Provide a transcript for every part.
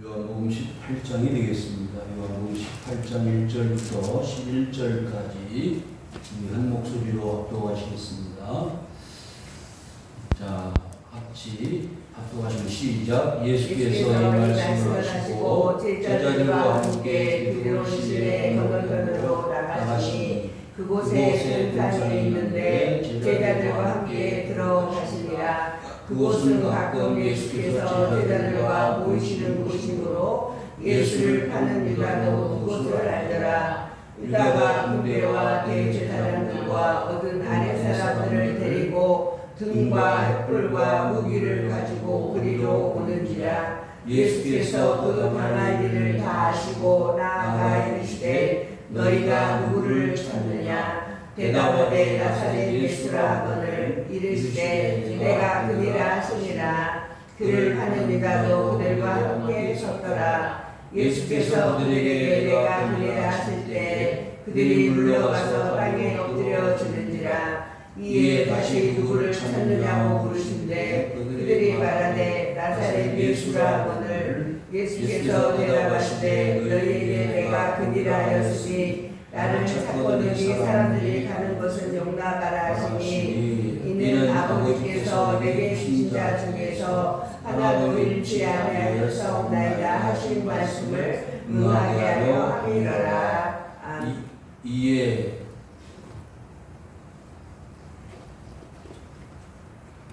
요한복음 18장이 되겠습니다. 요한복음 18장 1절부터 11절까지 한 목소리로 합독하시겠습니다. 자, 같이 합독하시면 시작. 예수께서 이 말씀을 하시고 제자들과 함께 들어오시되 건너편으로 나가시니 그곳에 동산이 있는데 제자들과 함께 들어가시니라. 그곳은 가끔 예수께서 제자들과 모이시는 곳이므로 예수를 파는 유다도 그곳을 알더라. 유다가 군대와 대제사장들과 얻은 아랫 사람들을 데리고 등과 횃불과 무기를 가지고 그리로 오는지라. 예수께서 그 당할 일을 다 아시고 나아가 이르시되 너희가 누구를 찾느냐? 대답하되 나사렛 예수라 하거늘 이르시되 내가 그니라 하시니라. 그를 파는 유다도 그들과 함께 섰더라. 예수께서 그들에게 내가 그니라 하실 때 그들이 물러가서 땅에 엎드려 주는지라. 이에 다시 누구를 찾느냐고 물으신데 그들이 말하되 나사렛 예수라 하거늘 예수께서 대답하시되 너희에게 내가 그니라 하였으니 나를 찾거든이 사람들이 가는 것을 용납하라 하시니 이는 아버지께서 내게 주신 자 중에서 하나도 잃지 아니하였사옵나이다 하신 말씀을 응하게 하려 함이로라.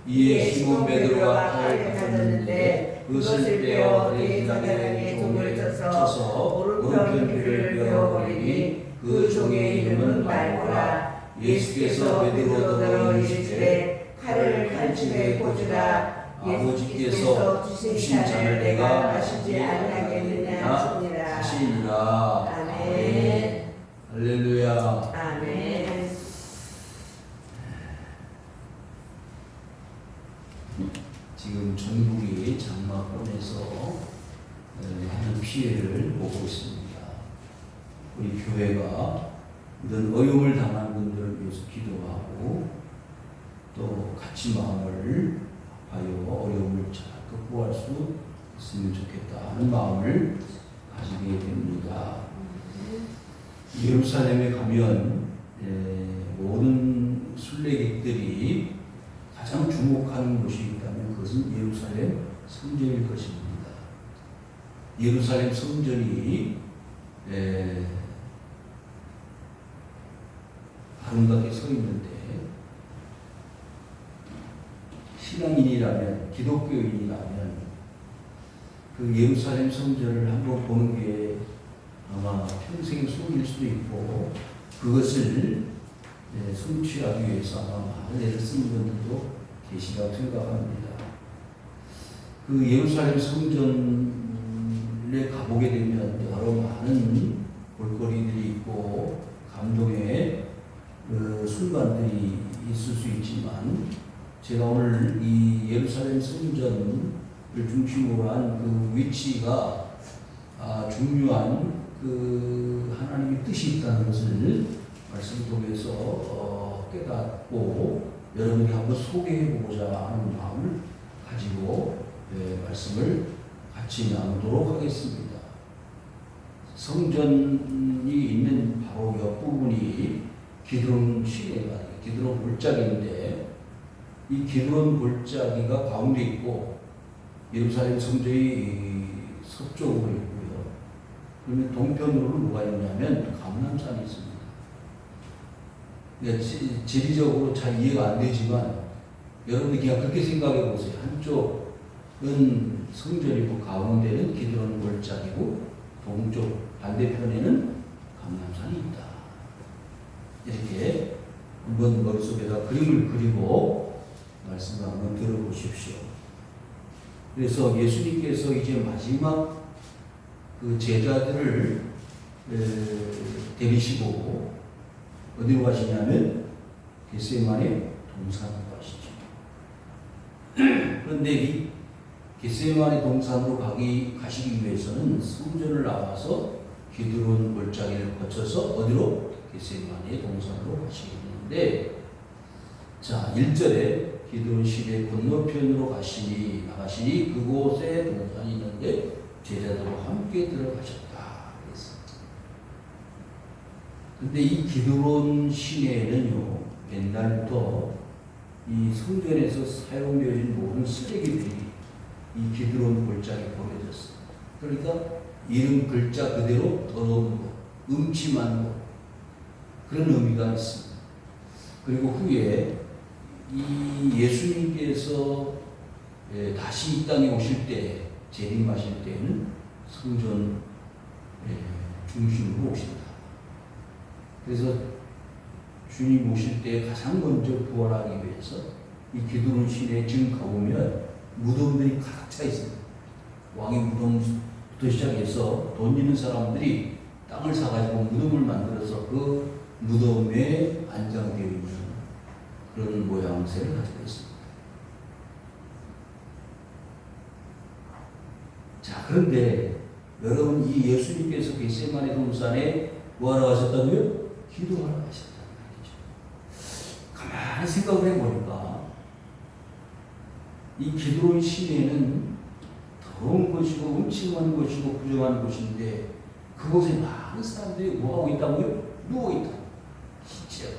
이에 시몬 베드로가 칼을 가졌는데 그것을 빼어 대제사장의 종을 쳐서 오른편 귀를 베어버리니 그 종의 이름은 말고라. 예수께서 베드로더러 이르시되 칼을 칼집에 꽂으라. 아버지께서 주신 잔을 내가 마시지 아니하겠느냐 하시니라. 아멘. 할렐루야. 아멘. 지금 전국이 장마권에서 많은 피해를 보고 있습니다. 우리 교회가 이런 어려움을 당한 분들을 위해서 기도하고 또 같이 마음을 하여 어려움을 잘 극복할 수 있으면 좋겠다 하는 마음을 가지게 됩니다. 예루살렘에 가면 모든 순례객들이 가장 주목하는 곳이 있다면 그것은 예루살렘 성전일 것입니다. 예루살렘 성전이 아름답게 서 있는데 신앙인이라면 기독교인이라면 그 예루살렘 성전을 한번 보는 게 아마 평생의 소원일 수도 있고 그것을 성취하기 위해서 아마 많은 애를 쓰는 분들도 계시라고 생각합니다. 그 예루살렘 성전에 가보게 되면 여러 많은 볼거리들이 있고 감동의 순간들이 있을 수 있지만 제가 오늘 이 예루살렘 성전을 중심으로 한 그 위치가 중요한 그 하나님의 뜻이 있다는 것을 말씀 속에서 깨닫고 여러분이 한번 소개해보고자 하는 마음을 가지고 말씀을 같이 나누도록 하겠습니다. 성전이 있는 바로 옆부분이 기드론 시내가 기드론 골짜기인데 이 기드론 골짜기가 가운데 있고 예루살렘 성전이 서쪽으로 있고요. 그러면 동편으로는 뭐가 있냐면 감람산이 있습니다. 지리적으로 잘 이해가 안 되지만 여러분들 그냥 그렇게 생각해 보세요. 한쪽은 성전이고 가운데는 기드론 골짜기고 동쪽 반대편에는 감람산이 있다. 이렇게 한번 머릿속에다 그림을 그리고 말씀을 한번 들어보십시오. 그래서 예수님께서 이제 마지막 그 제자들을 데리시고 어디로 가시냐면 겟세마네 동산으로 가시죠. 그런데 이 겟세마네 동산으로 가시기 위해서는 성전을 나와서 기드론 골짜기를 거쳐서 어디로? 겟세마네 동산으로 가시게 되는데 자 1절에 기드론 시내 건너편으로 나가시니 그곳에 동산이 있는데 제자들과 함께 들어가셨다 그랬습니다. 근데 이 기드론 시내에는요, 옛날부터 이 성전에서 사용되어진 모든 쓰레기들이 이 기드론 골짜기에 버려졌어요. 그러니까 이름 글자 그대로 더러운 것, 음침한 것, 그런 의미가 있습니다. 그리고 후에 이 예수님께서 다시 이 땅에 오실 때, 재림하실 때는 성전 중심으로 오신다. 그래서 주님 오실 때 가장 먼저 부활하기 위해서 이 기드론 시내에 지금 가보면 무덤들이 가득 차 있습니다. 왕의 무덤부터 시작해서 돈 있는 사람들이 땅을 사가지고 무덤을 만들어서 그 무덤에 안장되어 있는 그런 모양새를 가지고 있습니다. 자, 그런데 여러분, 이 예수님께서 겟세마네 동산에 뭐하러 가셨다고요? 기도하러 가셨단 말이죠. 가만히 생각을 해보니까 이 기드론 시내는 더러운 것이고 음침한 것이고 부정한 곳인데 그곳에 많은 사람들이 뭐하고 있다고요? 누워있다. 시체.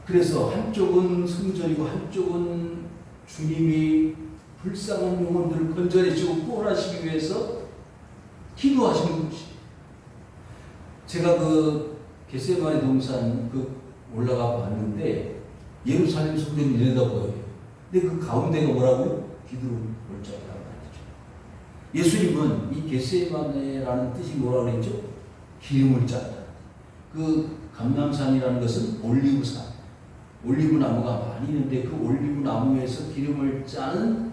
그래서 한쪽은 성전이고 한쪽은 주님이 불쌍한 영혼들을 건져내시고 구원하시기 위해서 기도하시는 곳이. 제가 그 겟세마네 동산 올라가 봤는데 예루살렘 성전이 내려다보여요. 근데 그 가운데가 뭐라고요? 기드론 골짜기라고 말이죠. 예수님은 이 겟세마네라는 뜻이 뭐라고 그랬죠? 기름을 짠다. 그 감람산이라는 것은 올리브산, 올리브 나무가 많이 있는데 그 올리브 나무에서 기름을 짜는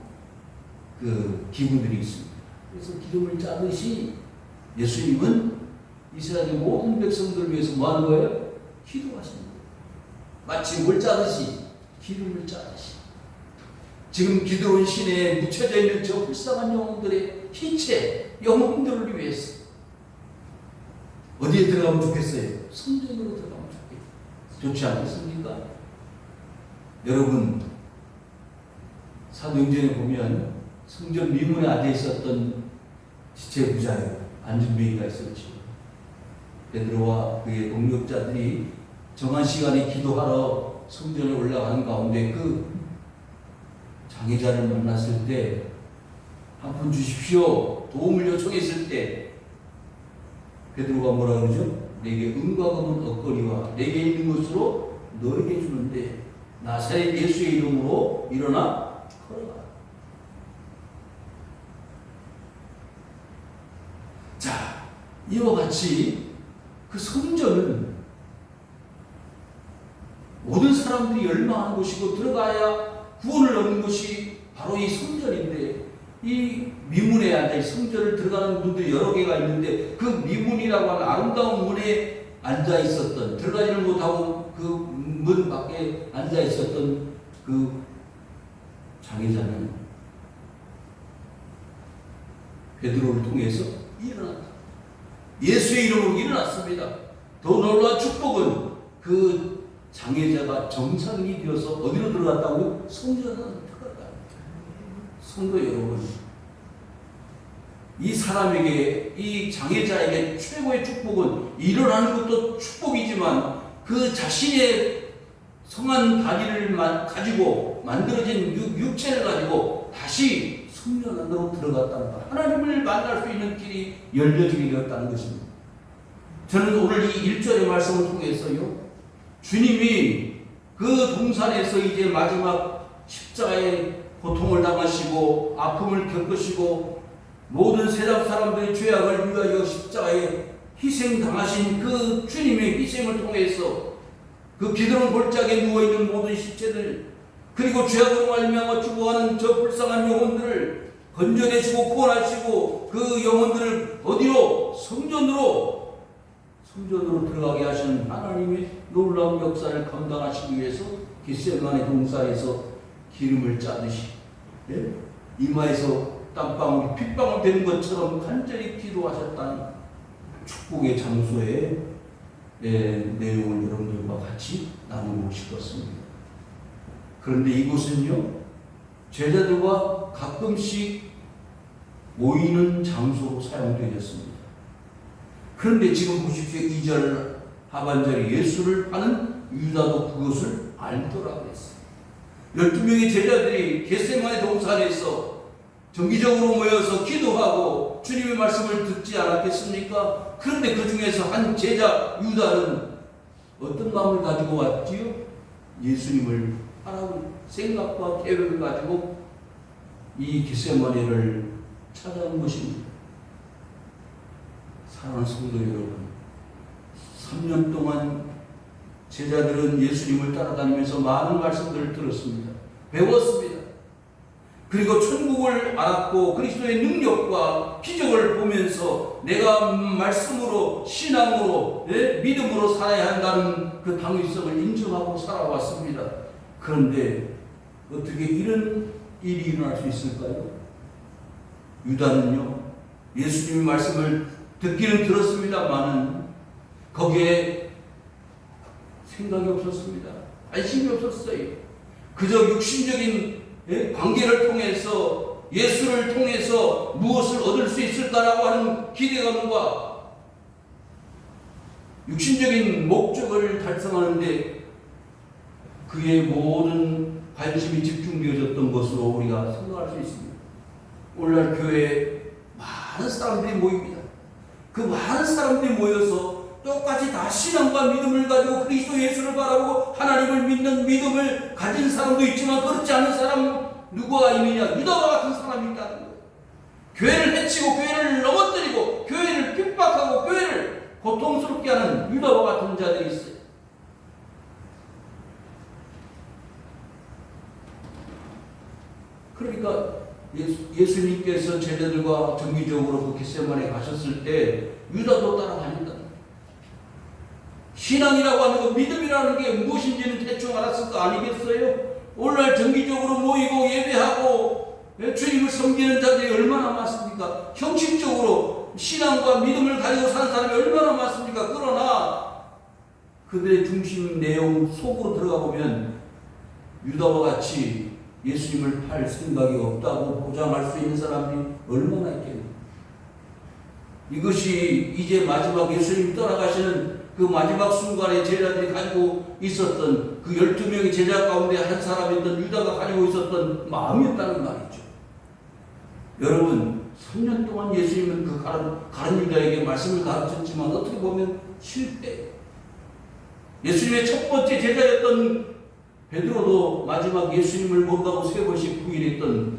그 기구들이 있습니다. 그래서 기름을 짜듯이 예수님은 이스라엘의 모든 백성들을 위해서 뭐 하는 거예요? 기도하시는 거예요. 마치 뭘 짜듯이, 기름을 짜듯이. 지금 기드론 시내에 묻혀져 있는 저 불쌍한 영혼들의 희체, 영혼들을 위해서 어디에 들어가면 좋겠어요? 성전으로 들어가면 좋지 않겠습니까? 여러분, 사도행전에 보면 성전 미문에 앉아 있었던 지체 부자예요. 안준뱅이가 있었죠. 베드로와 그의 동력자들이 정한 시간에 기도하러 성전에 올라가는 가운데 그 장애자를 만났을 때 한 푼 주십시오. 도움을 요청했을 때 베드로가 뭐라 그러죠? 내게 은과 금은 얻거니와 내게 있는 것으로 너에게 주는데 나사렛 예수의 이름으로 일어나 걸어가. 자, 이와 같이 그 성전은 모든 사람들이 열망하는 곳이고 들어가야 구원을 얻는 것이 바로 이 성전인데 이 미문에 앉아 성전을 들어가는 문들이 여러 개가 있는데 그 미문이라고 하는 아름다운 문에 앉아 있었던, 들어가지를 못하고 그 문 밖에 앉아 있었던 그 장애자는 베드로를 통해서 일어났다. 예수의 이름으로 일어났습니다. 더 놀라운 축복은 그 장애자가 정상인이 되어서 어디로 들어갔다고요? 성전으로 들어갔다. 성도 여러분, 이 사람에게, 이 장애자에게 최고의 축복은 일어나는 것도 축복이지만 그 자신의 성한 다리를 가지고 만들어진 육체를 가지고 다시 성전 안으로 들어갔다는 것, 하나님을 만날 수 있는 길이 열려지게 되었다는 것입니다. 저는 오늘 이 1절의 말씀을 통해서요, 주님이 그 동산에서 이제 마지막 십자가의 고통을 당하시고 아픔을 겪으시고 모든 세상 사람들의 죄악을 위하여 십자가에 희생당하신 그 주님의 희생을 통해서 그 기드론 골짜기에 누워있는 모든 시체들, 그리고 죄악으로 말미암아 죽어가는 저 불쌍한 영혼들을 건져내시고 구원하시고 그 영혼들을 어디로? 성전으로 들어가게 하시는 하나님의 놀라운 역사를 감당하시기 위해서 겟세마네 동산에서 기름을 짜듯이 이마에서 땀방울이 핏방울 되는 것처럼 간절히 기도하셨다는 축복의 장소에 내용을 여러분들과 같이 나누고 싶었습니다. 그런데 이곳은요, 제자들과 가끔씩 모이는 장소로 사용되었습니다. 그런데 지금 보십시오. 2절 하반절에 예수를 파는 유다도 그것을 알더라고 했어요. 12명의 제자들이 겟세마네 동산에서 정기적으로 모여서 기도하고 주님의 말씀을 듣지 않았겠습니까? 그런데 그 중에서 한 제자 유다는 어떤 마음을 가지고 왔지요? 예수님을 하라고 생각과 계획을 가지고 이 겟세마네를 찾아온 것입니다. 사랑하는 성도 여러분, 3년 동안 제자들은 예수님을 따라다니면서 많은 말씀들을 들었습니다. 배웠습니다. 그리고 천국을 알았고 그리스도의 능력과 기적을 보면서 내가 말씀으로 신앙으로 믿음으로 살아야 한다는 그 당위성을 인정하고 살아왔습니다. 그런데 어떻게 이런 일이 일어날 수 있을까요? 유다는요, 예수님의 말씀을 듣기는 들었습니다만은 거기에 생각이 없었습니다. 관심이 없었어요. 그저 육신적인 관계를 통해서 예수를 통해서 무엇을 얻을 수 있을까라고 하는 기대감과 육신적인 목적을 달성하는데 그의 모든 관심이 집중되어졌던 것으로 우리가 생각할 수 있습니다. 오늘날 교회에 많은 사람들이 모입니다. 그 많은 사람들이 모여서 똑같이 다 신앙과 믿음을 가지고 그리스도 예수를 바라보고 하나님을 믿는 믿음을 가진 사람도 있지만 그렇지 않은 사람 누구가 있느냐? 유다와 같은 사람이 있다는 거예요. 교회를 해치고 교회를 넘어뜨리고 교회를 핍박하고 교회를 고통스럽게 하는 유다와 같은 자들이 있어요. 그러니까 예수님께서 제자들과 정기적으로 그 겟세마네 가셨을 때 유다도 따라다닌다. 신앙이라고 하는 것, 믿음이라는 게 무엇인지는 대충 알았을 거 아니겠어요? 오늘날 정기적으로 모이고 예배하고 주님을 섬기는 자들이 얼마나 많습니까? 형식적으로 신앙과 믿음을 가지고 사는 사람이 얼마나 많습니까? 그러나 그들의 중심 내용 속으로 들어가 보면 유다와 같이 예수님을 팔 생각이 없다고 보장할 수 있는 사람이 얼마나 있겠는가. 이것이 이제 마지막 예수님이 떠나가시는 그 마지막 순간에 제자들이 가지고 있었던 그 12명의 제자 가운데 한 사람이었던 유다가 가지고 있었던 마음이었다는 말이죠. 여러분, 3년 동안 예수님은 그 가른 유다에게 말씀을 가르쳤지만 어떻게 보면 실패. 예수님의 첫 번째 제자였던 베드로도 마지막 예수님을 모른다고 3번씩 부인했던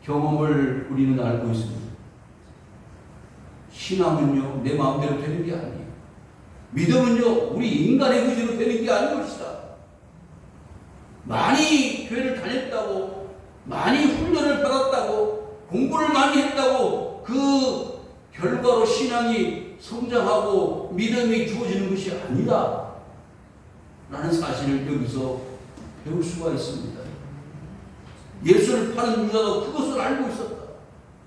경험을 우리는 알고 있습니다. 신앙은요, 내 마음대로 되는 게 아니에요. 믿음은요, 우리 인간의 의지로 되는 게 아닌 것이다. 많이 교회를 다녔다고, 많이 훈련을 받았다고, 공부를 많이 했다고 그 결과로 신앙이 성장하고 믿음이 주어지는 것이 아니다 라는 사실을 여기서 배울 수가 있습니다. 예수를 파는 유다도 그것을 알고 있었다.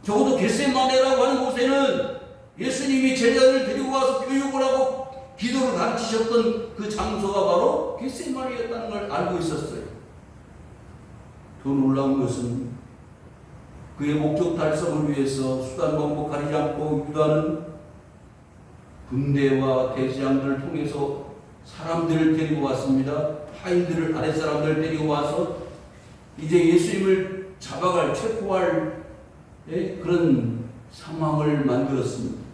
적어도 겟세마네라고 하는 곳에는 예수님이 제자들을 데리고 와서 교육을 하고 기도를 가르치셨던 그 장소가 바로 겟세마네였다는 걸 알고 있었어요. 더 놀라운 것은 그의 목적 달성을 위해서 수단 방법 가리지 않고 유다는 군대와 대제장들을 통해서 사람들을 데리고 왔습니다. 하인들을, 아랫사람들을 데리고 와서 이제 예수님을 잡아갈, 체포할 그런 상황을 만들었습니다.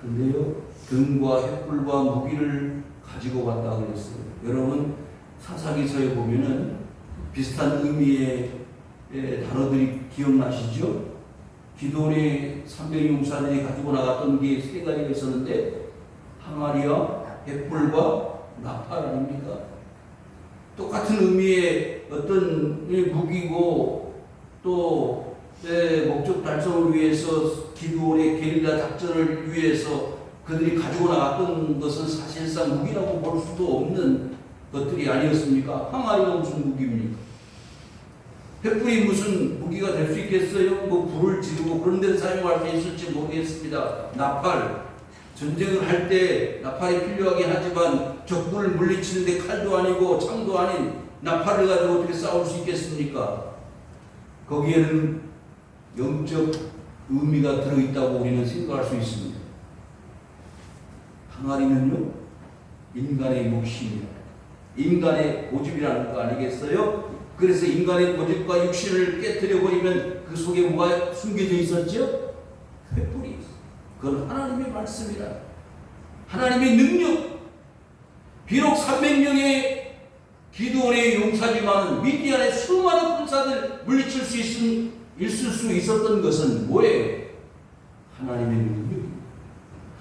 그런데요, 등과 횃불과 무기를 가지고 갔다고 그랬어요. 여러분, 사사기서에 보면은 비슷한 의미의 단어들이 기억나시죠? 기도원의 300용사들이 가지고 나갔던 게 3가지가 있었는데 항아리와 횃불과 나팔 아닙니까? 똑같은 의미의 어떤 무기고 또 목적 달성을 위해서 기도원의 게릴라 작전을 위해서 그들이 가지고 나갔던 것은 사실상 무기라고 볼 수도 없는 것들이 아니었습니까? 항아리가 무슨 무기입니까? 횃불이 무슨 무기가 될 수 있겠어요? 뭐 불을 지르고 그런 데 사용할 수 있을지 모르겠습니다. 나팔, 전쟁을 할 때 나팔이 필요하긴 하지만 적군을 물리치는데 칼도 아니고 창도 아닌 나팔을 가지고 어떻게 싸울 수 있겠습니까? 거기에는 영적 의미가 들어있다고 우리는 생각할 수 있습니다. 항아리는요, 인간의 몫입니다. 인간의 고집이라는 거 아니겠어요? 그래서 인간의 고집과 육신을 깨뜨려 버리면 그 속에 뭐가 숨겨져 있었죠? 횃불이 있어요. 그건 하나님의 말씀이라. 하나님의 능력. 비록 300명의 기드온의 용사지만 미디안의 수많은 군사들 물리칠 수 있을 수 있었던 것은 뭐예요? 하나님의 능력입니다.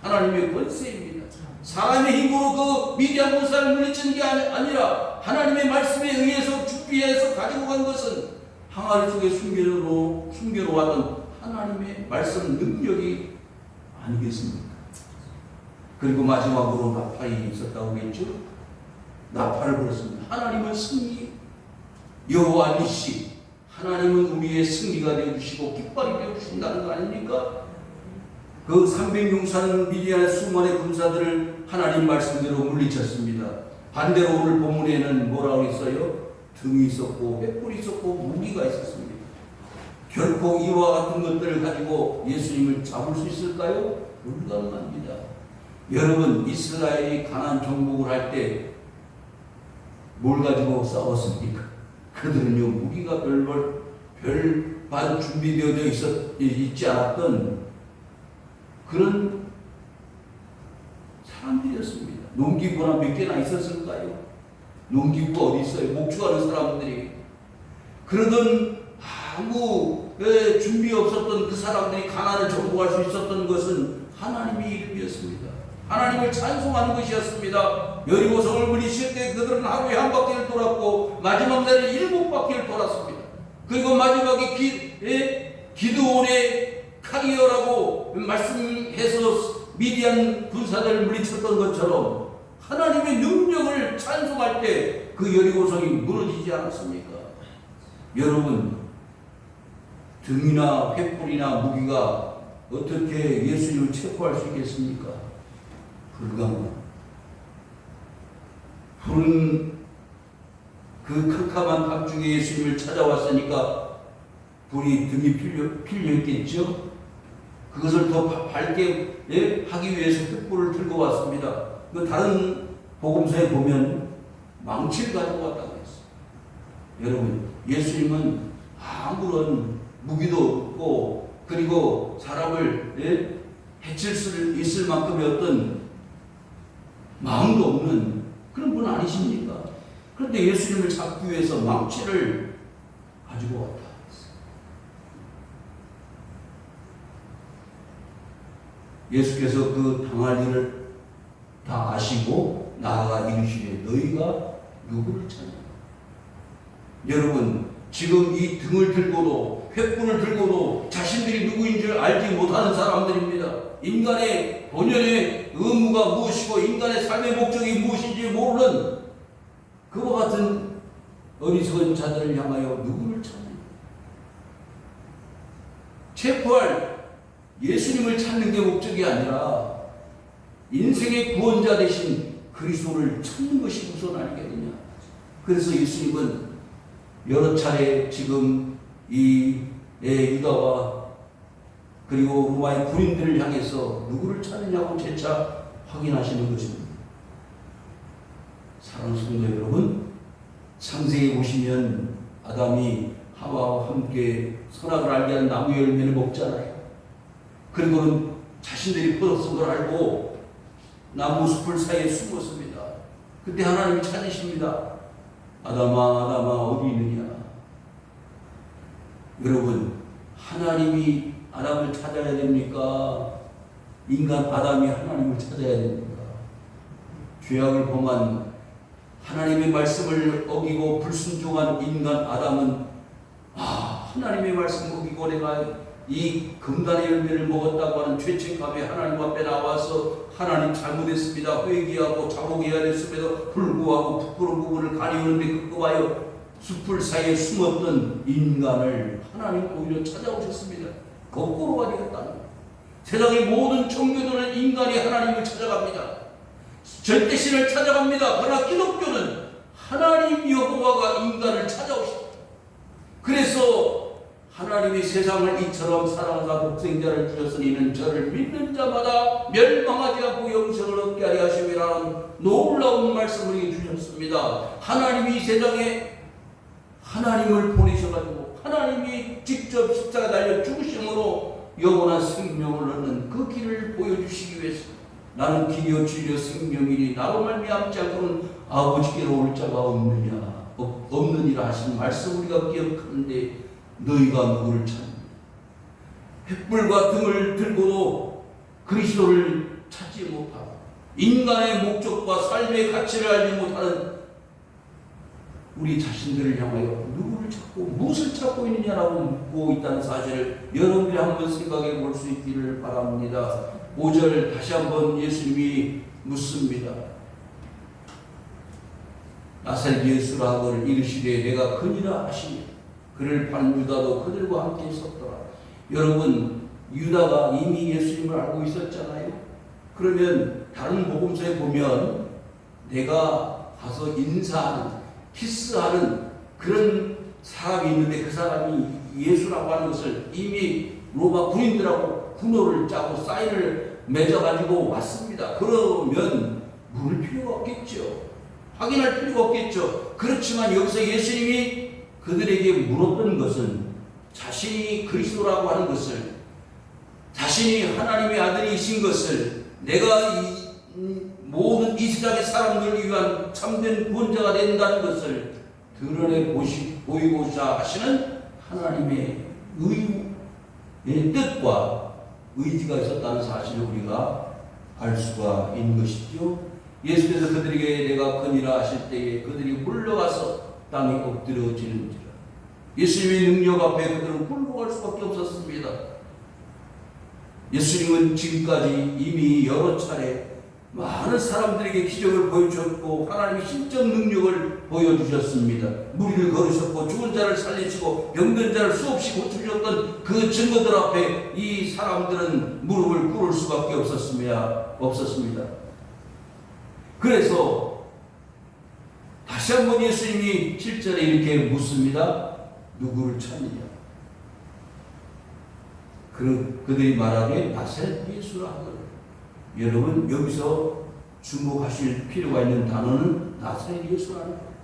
하나님의 권세입니다. 사람의 힘으로 그 미디안 군사를 물리치는 게 아니라 하나님의 말씀에 의해서 준비해서 가지고 간 것은 항아리 속에 숨겨놓았던 하나님의 말씀 능력이 아니겠습니까? 그리고 마지막으로 나팔이 있었다고 했죠. 나팔을 불었습니다. 하나님은 승리, 여호와 니시, 하나님은 우리의 승리가 되어주시고 깃발이 되어주신다는 거 아닙니까? 그 300용사는 미디안의 수많은 군사들을 하나님 말씀대로 물리쳤습니다. 반대로 오늘 본문에는 뭐라고 했어요? 등이 있었고 횃불이 있었고 무기가 있었습니다. 결코 이와 같은 것들을 가지고 예수님을 잡을 수 있을까요? 불가능합니다. 여러분, 이스라엘이 가나안 정복을 할 때 뭘 가지고 싸웠습니까? 그들은요, 무기가 별반 준비되어져 있지 않았던 그런 사람들이었습니다. 농기구나 몇 개나 있었을까요? 농기구가 어디 있어요? 목축하는 사람들이. 그러던 아무 준비 없었던 그 사람들이 가나안을 정복할 수 있었던 것은 하나님의 이름이었습니다. 하나님을 찬송하는 것이었습니다. 여리고성을 물리칠 때 그들은 하루에 한 바퀴를 돌았고 마지막 날에 7바퀴를 돌았습니다. 그리고 마지막에 기드온의 카리어라고 말씀해서 미디안 군사들을 물리쳤던 것처럼 하나님의 능력을 찬송할 때 그 여리고성이 무너지지 않았습니까? 여러분, 등이나 횃불이나 무기가 어떻게 예수님을 체포할 수 있겠습니까? 불가능합니다. 불은 그 캄캄한 밤중에 예수님을 찾아왔으니까 불이 등이 필요했겠죠. 그것을 더 밝게 하기 위해서 횃불을 들고 왔습니다. 다른 복음서에 보면 망치를 가지고 왔다고 했어요. 여러분, 예수님은 아무런 무기도 없고 그리고 사람을 해칠 수 있을 만큼의 어떤 마음도 없는 그런 분 아니십니까? 그런데 예수님을 잡기 위해서 망치를 가지고 왔다. 예수께서 그 당할 일을 다 아시고 나아가 이르시되 너희가 누구를 찾냐? 여러분, 지금 이 등을 들고도 횃불을 들고도 자신들이 누구인 줄 알지 못하는 사람들입니다. 인간의 본연의 의무가 무엇이고 인간의 삶의 목적이 무엇인지 모르는 그와 같은 어리석은 자들을 향하여 누구를 찾느냐? 체포할 예수님을 찾는 게 목적이 아니라 인생의 구원자 되신 그리스도를 찾는 것이 우선 아니겠느냐. 그래서 예수님은 여러 차례 지금 이 유다와 그리고 로마의 군인들을 향해서 누구를 찾느냐고 재차 확인하시는 것입니다. 사랑하는 성도 여러분, 창세기에 보시면 아담이 하와와 함께 선악을 알게 하는 나무 열매를 먹잖아요. 그리고는 자신들이 퍼졌은 걸 알고 나무 숲을 사이에 숨었습니다. 그때 하나님이 찾으십니다. 아담아, 아담아, 어디 있느냐? 여러분, 하나님이 아담을 찾아야 됩니까? 인간 아담이 하나님을 찾아야 됩니까? 죄악을 범한 하나님의 말씀을 어기고 불순종한 인간 아담은 하나님의 말씀 어기고 내가 이 금단의 열매를 먹었다고 하는 죄책감에 하나님 앞에 나와서 하나님 잘못했습니다. 회개하고 자복해야 됐음에도 불구하고 부끄러운 부분을 가리우는데 그거와요 숲을 사이에 숨었던 인간을 하나님 오히려 찾아오셨습니다. 거꾸로가 되었다는 거예요. 세상의 모든 종교들은 인간이 하나님을 찾아갑니다. 절대신을 찾아갑니다. 그러나 기독교는 하나님 여호와가 인간을 찾아오십니다. 그래서 하나님이 세상을 이처럼 사랑하사 독생자를 주셨으니 이는 저를 믿는 자마다 멸망하지 않고 영생을 얻게 하려 하심이라는 놀라운 말씀을 주셨습니다. 하나님이 이 세상에 하나님을 보내셔가지고 하나님이 직접 십자가 달려 죽으심으로 영원한 생명을 얻는 그 길을 보여주시기 위해서 나는 길이요 진리요 생명이니 나로 말미암지 않고는 아버지께로 올 자가 없느니라 하신 말씀 우리가 기억하는데 너희가 누구를 찾느냐? 횃불과 등을 들고도 그리스도를 찾지 못하고 인간의 목적과 삶의 가치를 알지 못하는 우리 자신들을 향하여 누구를 찾고 무엇을 찾고 있느냐라고 묻고 있다는 사실을 여러분들이 한번 생각해 볼 수 있기를 바랍니다. 5절 다시 한번 예수님이 묻습니다. 나사렛 예수라 하거늘 이르시되 내가 그니라 하시니 그를 파는 유다도 그들과 함께 있었더라. 여러분 유다가 이미 예수님을 알고 있었잖아요. 그러면 다른 복음서에 보면 내가 가서 인사하는 키스하는 그런 사람이 있는데 그 사람이 예수라고 하는 것을 이미 로마 군인들하고 군호를 짜고 사인을 맺어가지고 왔습니다. 그러면 물을 필요가 없겠죠. 확인할 필요가 없겠죠. 그렇지만 여기서 예수님이 그들에게 물었던 것은 자신이 그리스도라고 하는 것을, 자신이 하나님의 아들이신 것을, 내가 모든 이 세상의 사람들을 위한 참된 구원자가 된다는 것을 드러내 보이고자 하시는 하나님의 뜻과 의지가 있었다는 사실을 우리가 알 수가 있는 것이죠. 예수께서 그들에게 내가 그니라 하실 때에 그들이 물러가서 땅에 엎드려지는지라. 예수님의 능력 앞에 그들은 물러갈 수밖에 없었습니다. 예수님은 지금까지 이미 여러 차례 많은 사람들에게 기적을 보여주셨고 하나님의 신적 능력을 보여주셨습니다. 무리를 걸으셨고 죽은 자를 살리시고 병든 자를 수없이 고쳐주셨던 그 증거들 앞에 이 사람들은 무릎을 꿇을 수밖에 없었습니다. 그래서 다시 한번 예수님이 7절에 이렇게 묻습니다. 누구를 찾느냐? 그들이 말하기에 나사렛 예수라 하거늘. 여러분 여기서 주목하실 필요가 있는 단어는 나사렛 예수라는 거예요.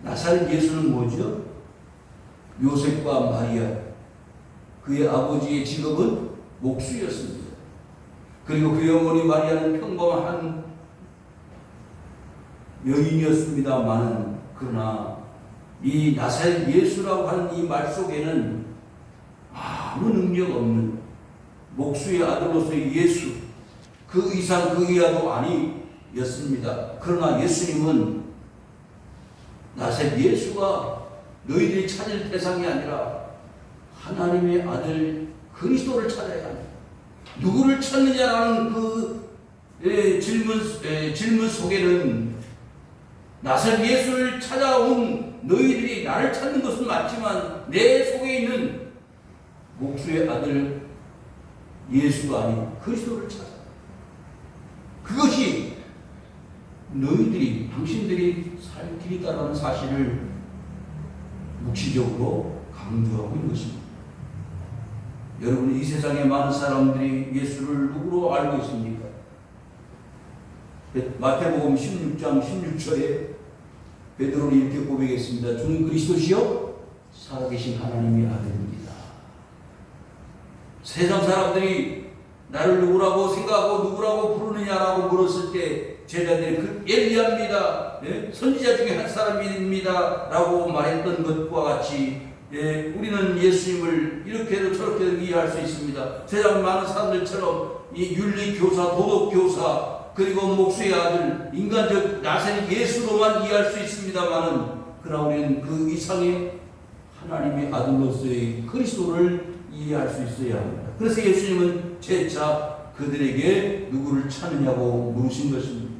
나사렛 예수는 뭐죠? 요셉과 마리아, 그의 아버지의 직업은 목수였습니다. 그리고 그의 어머니 마리아는 평범한 여인이었습니다만, 그러나 이 나사렛 예수라고 하는 이 말 속에는 아무 능력 없는 목수의 아들로서의 예수, 그 이상 그 이하도 아니었습니다. 그러나 예수님은 나사렛 예수가 너희들이 찾을 대상이 아니라 하나님의 아들 그리스도를 찾아야 한다. 누구를 찾느냐라는 그 질문 속에는 나사렛 예수를 찾아온 너희들이 나를 찾는 것은 맞지만 내 속에 있는 목수의 아들 예수가 아닌 그리스도를 찾아. 그것이 너희들이 당신들이 살 길이다라는 사실을 묵시적으로 강조하고 있는 것입니다. 여러분 이 세상에 많은 사람들이 예수를 누구로 알고 있습니까? 마태복음 16장 16절에 베드로는 이렇게 고백했습니다. 주는 그리스도시요 살아계신 하나님의 아들입니다. 세상 사람들이 나를 누구라고 생각하고 누구라고 부르느냐라고 물었을 때 제자들이 그 엘리야입니다. 선지자 중에 한 사람입니다. 라고 말했던 것과 같이 우리는 예수님을 이렇게도 저렇게도 이해할 수 있습니다. 세상 많은 사람들처럼 이 윤리교사, 도덕교사, 그리고 목수의 아들, 인간적 나사렛 예수로만 이해할 수 있습니다만은, 그러나 우리는 그 이상의 하나님의 아들로서의 그리스도를 이해할 수 있어야 합니다. 그래서 예수님은 재차 그들에게 누구를 찾느냐고 물으신 것입니다.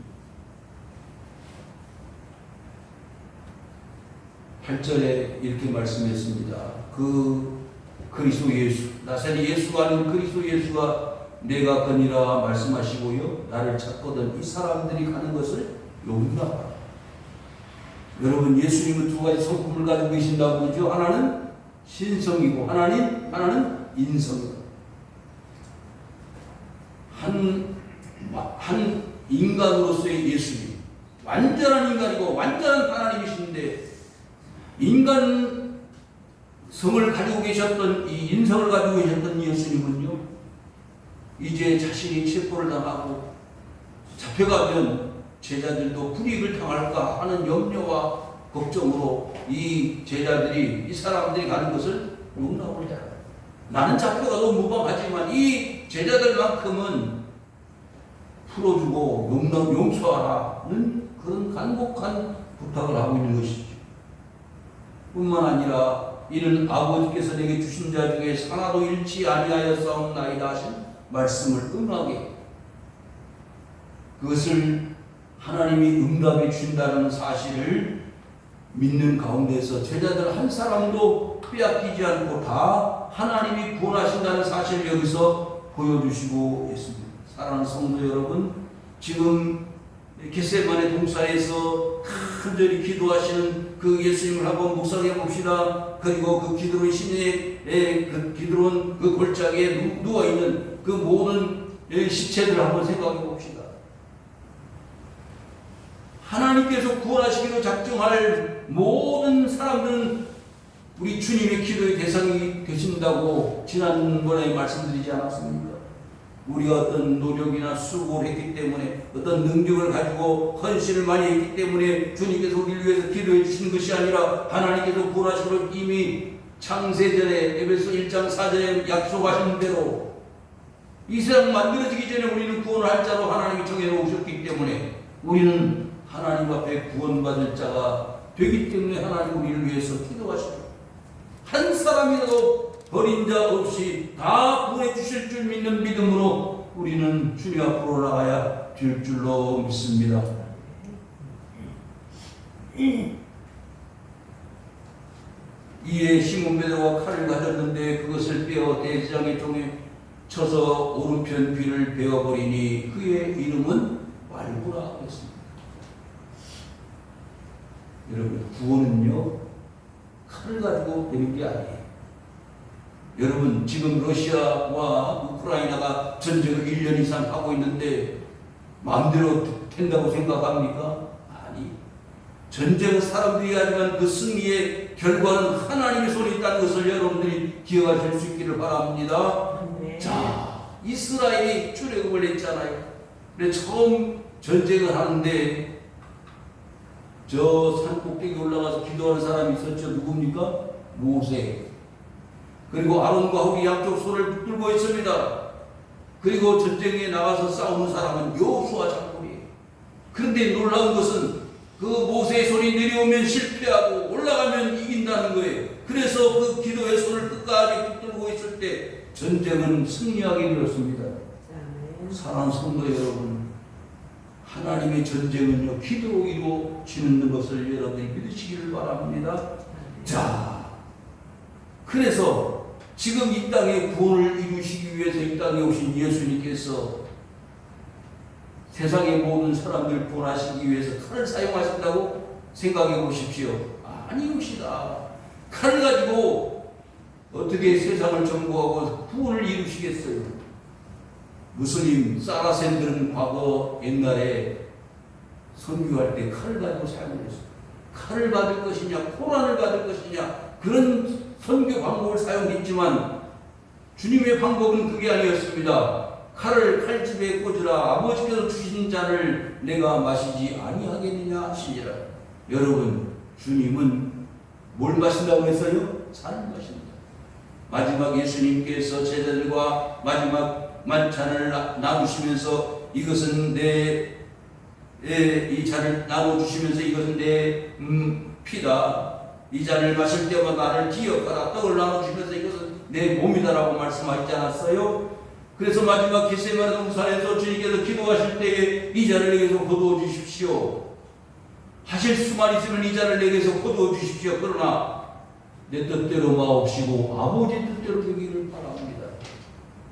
8절에 이렇게 말씀했습니다. 그 그리스도 예수, 나사렛 예수가 아닌 그리스도 예수가 내가 그니라 말씀하시고요. 나를 찾거든 이 사람들이 가는 것을 용납하라. 여러분 예수님은 두 가지 성품을 가지고 계신다고 그러죠. 하나는 신성이고 하나는 인성이다. 한 인간으로서의 예수님, 완전한 인간이고 완전한 하나님이신데 인간 성을 가지고 계셨던 이 인성을 가지고 계셨던 예수님은요, 이제 자신이 체포를 당하고 잡혀가면 제자들도 불이익을 당할까 하는 염려와 걱정으로 이 제자들이, 이 사람들이 가는 것을 용납을 해요. 나는 잡혀가도 무방하지만 이 제자들만큼은 풀어주고 용서하라는 그런 간곡한 부탁을 하고 있는 것이죠. 뿐만 아니라 이는 아버지께서 내게 주신 자 중에 하나도 잃지 아니하였사옵나이다 하신 말씀을 응하게, 그것을 하나님이 응답해 준다는 사실을 믿는 가운데서 제자들 한 사람도 빼앗기지 않고 다 하나님이 구원하신다는 사실을 여기서 보여주시고 있습니다. 사랑하는 성도 여러분, 지금 겟세마네 동산에서 간절히 기도하시는 그 예수님을 한번 묵상해 봅시다. 그리고 그 기드론 시내에 그 기드론 그 골짜기에 누워 있는 그 모든 시체들을 한번 생각해 봅시다. 하나님께서 구원하시기로 작정할 모든 사람들은 우리 주님의 기도의 대상이 되신다고 지난번에 말씀드리지 않았습니까? 우리가 어떤 노력이나 수고를 했기 때문에, 어떤 능력을 가지고 헌신을 많이 했기 때문에 주님께서 우리를 위해서 기도해 주시는 것이 아니라 하나님께서 구원하시기로 이미 창세전에 에베소 1장 4절에 약속하신 대로 이 세상 만들어지기 전에 우리는 구원을 할 자로 하나님이 정해놓으셨기 때문에 우리는 하나님 앞에 구원받을 자가 되기 때문에 하나님 우리를 위해서 기도하시고, 한 사람이라도 버린 자 없이 다 구원해 주실 줄 믿는 믿음으로 우리는 주님 앞으로 나가야 될 줄로 믿습니다. 이에 시몬 베드로가 칼을 가졌는데 그것을 빼어 대제사장의 종에 쳐서 오른편 귀를 베어버리니 그의 이름은 말구라 했습니다. 여러분, 구원은요 칼을 가지고 되는 게 아니에요. 여러분, 지금 러시아와 우크라이나가 전쟁을 1년 이상 하고 있는데 마음대로 된다고 생각합니까? 아니, 전쟁은 사람들이 하지만 그 승리의 결과는 하나님의 손에 있다는 것을 여러분들이 기억하실 수 있기를 바랍니다. 네. 자, 이스라엘이 출애굽을 했잖아요. 근데 처음 전쟁을 하는데 저 산 꼭대기 올라가서 기도하는 사람이 있었죠. 누굽니까? 모세. 그리고 아론과 후리 양쪽 손을 붙들고 있습니다. 그리고 전쟁에 나가서 싸우는 사람은 여호수아 장군이에요. 그런데 놀라운 것은 그 모세의 손이 내려오면 실패하고 올라가면 이긴다는 거예요. 그래서 그 기도의 손을 끝까지 붙들고 있을 때 전쟁은 승리하게 되었습니다. 사랑하는 성도 여러분, 하나님의 전쟁은요 기도로 이루어지는 것을 여러분이 믿으시기를 바랍니다. 자, 그래서 지금 이 땅에 구원을 이루시기 위해서 이 땅에 오신 예수님께서 세상의 모든 사람들을 구원하시기 위해서 칼을 사용하신다고 생각해 보십시오. 아니옵시다. 칼을 가지고 어떻게 세상을 정복하고 구원을 이루시겠어요? 무슬림 사라센들은 과거 옛날에 선교할 때 칼을 가지고 사용했어요. 칼을 받을 것이냐, 코란을 받을 것이냐, 그런 선교 방법을 사용했지만 주님의 방법은 그게 아니었습니다. 칼을 칼집에 꽂으라. 아버지께서 주신 잔을 내가 마시지 아니하겠느냐 하시니라. 여러분, 주님은 뭘 마신다고 했어요? 잔을 마신다. 마지막 예수님께서 제자들과 마지막 만찬을 나누시면서 이것은 이 잔을 나눠주시면서 이것은 내 피다. 이 잔을 마실 때마다 나를 기억하라. 떡을 나눠주시면서 이것은 내 몸이다라고 말씀하지 않았어요? 그래서 마지막 겟세마네 동산에서 주님께서 기도하실 때에 이 잔을 내게서 거두어 주십시오. 하실 수만 있으면 이 잔을 내게서 거두어 주십시오. 그러나 내 뜻대로 마옵시고 아버지 뜻대로 되기를 바랍니다.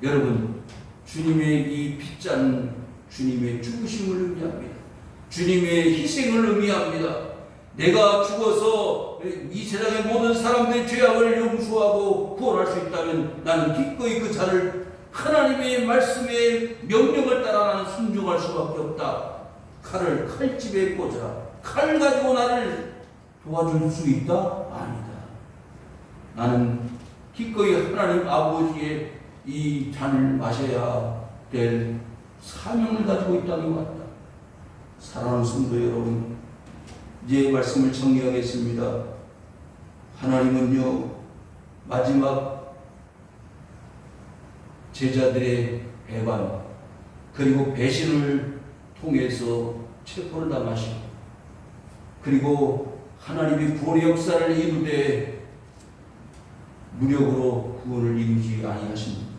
여러분, 주님의 이 핏잔은 주님의 죽으심을 의미합니다. 주님의 희생을 의미합니다. 내가 죽어서 이 세상의 모든 사람들의 죄악을 용서하고 구원할 수 있다면 나는 기꺼이 그 잔을 하나님의 말씀의 명령을 따라 나는 순종할 수밖에 없다. 칼을 칼집에 꽂아 칼 가지고 나를 도와줄 수 있다? 아니다. 나는 기꺼이 하나님 아버지의 이 잔을 마셔야 될 사명을 가지고 있다는 것 같다. 사랑하는 성도 여러분, 이제 말씀을 정리하겠습니다. 하나님은요, 마지막 제자들의 배반 그리고 배신을 통해서 체포를 당하시고, 그리고 하나님이 구원의 역사를 이루되 무력으로 구원을 이루지 아니하십니다.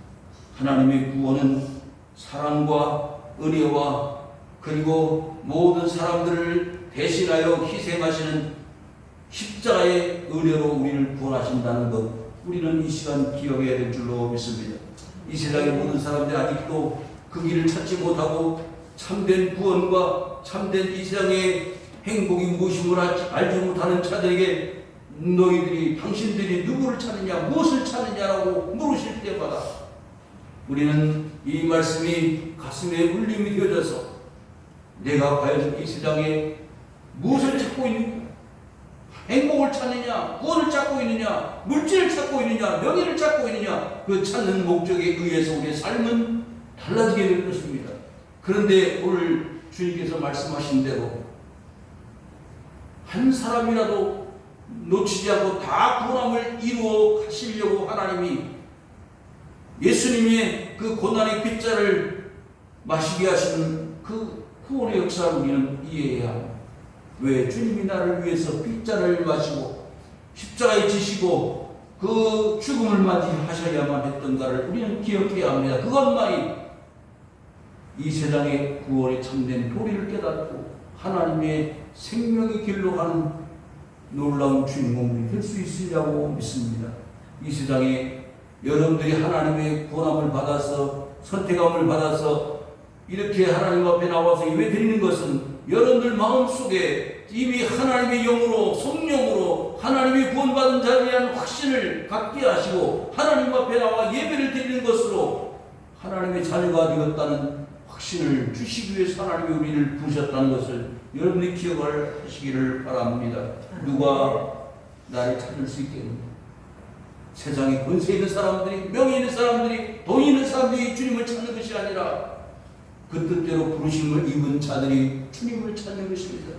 하나님의 구원은 사랑과 은혜와 그리고 모든 사람들을 대신하여 희생하시는 십자가의 은혜로 우리를 구원하신다는 것, 우리는 이 시간 기억해야 될 줄로 믿습니다. 이 세상의 모든 사람들이 아직도 그 길을 찾지 못하고 참된 구원과 참된 이 세상의 행복이 무엇임을 알지 못하는 자들에게 너희들이 당신들이 누구를 찾느냐 무엇을 찾느냐라고 물으실 때마다 우리는 이 말씀이 가슴에 울림이 되어져서 내가 과연 이 세상에 무엇을 찾고 있느냐, 행복을 찾느냐, 구원을 찾고 있느냐, 물질을 찾고 있느냐, 명예를 찾고 있느냐, 그 찾는 목적에 의해서 우리의 삶은 달라지게 될 것입니다. 그런데 오늘 주님께서 말씀하신 대로 한 사람이라도 놓치지 않고 다 구원함을 이루어 가시려고 하나님이 예수님의 그 고난의 빗자를 마시게 하시는 그 구원의 역사를 우리는 이해해야 합니다. 왜 주님이 나를 위해서 빗자를 마시고 십자가에 지시고 그 죽음을 맞이하셔야만 했던가를 우리는 기억해야 합니다. 그것만이 이 세상의 구원의 참된 도리를 깨닫고 하나님의 생명의 길로 가는 놀라운 주인공이 될 수 있으려고 믿습니다. 이 세상에 여러분들이 하나님의 구원함을 받아서 선택함을 받아서 이렇게 하나님 앞에 나와서 예배드리는 것은 여러분들 마음속에 이미 하나님의 영으로 성령으로 하나님의 구원받은 자에 대한 확신을 갖게 하시고 하나님 앞에 나와 예배를 드리는 것으로 하나님의 자녀가 되었다는 확신을 주시기 위해서 하나님이 우리를 부르셨다는 것을 여러분이 기억을 하시기를 바랍니다. 누가 나를 찾을 수 있겠는가? 세상에 권세 있는 사람들이, 명예 있는 사람들이, 돈 있는 사람들이 주님을 찾는 것이 아니라 그 뜻대로 부르심을 입은 자들이 주님을 찾는 것입니다.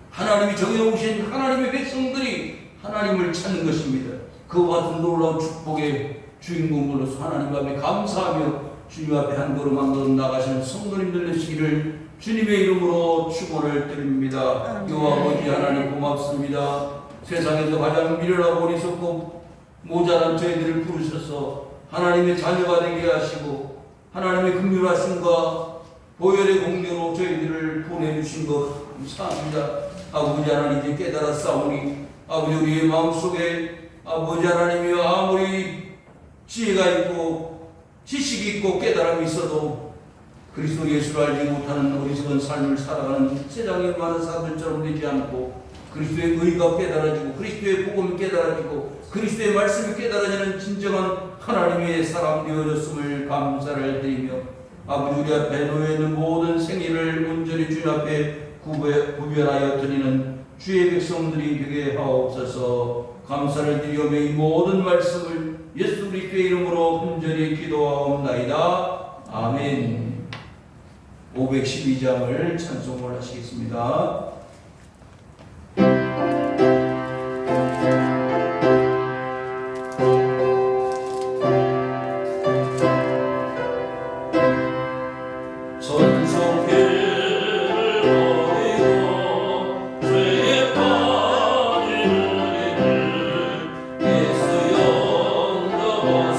하나님이 정해오신 하나님의 백성들이 하나님을 찾는 것입니다. 그와 같은 놀라운 축복의 주인공으로서 하나님 앞에 감사하며 주님 앞에 한 걸음 한 걸음 나가시는 성도님들 되시기를 주님의 이름으로 축원을 드립니다. 여호와 아버지 하나님 고맙습니다. 세상에서 가장 미련하고 어리석고 모자란 저희들을 부르셔서 하나님의 자녀가 되게 하시고 하나님의 긍휼하심과 보혈의 공로로 저희들을 보내주신 것 감사합니다. 아버지 하나님 이제 깨달았사오니 아버지 우리의 마음속에 아버지 하나님이 아무리 지혜가 있고 지식이 있고 깨달음이 있어도 그리스도 예수를 알지 못하는 어리석은 삶을 살아가는 세상의 많은 사람들처럼 되지 않고 그리스도의 의가 깨달아지고 그리스도의 복음이 깨달아지고 그리스도의 말씀이 깨달아지는 진정한 하나님의 사람 되어졌음을 감사를 드리며 아버지 우리 앞에 놓여있는 모든 생일을 온전히 주님 앞에 구별하여 드리는 주의 백성들이 되게 하옵소서. 감사를 드리며 이 모든 말씀을 예수 그리스도의 이름으로 간절히 기도하옵나이다. 아멘. 512장을 찬송을 하시겠습니다. 예수 영광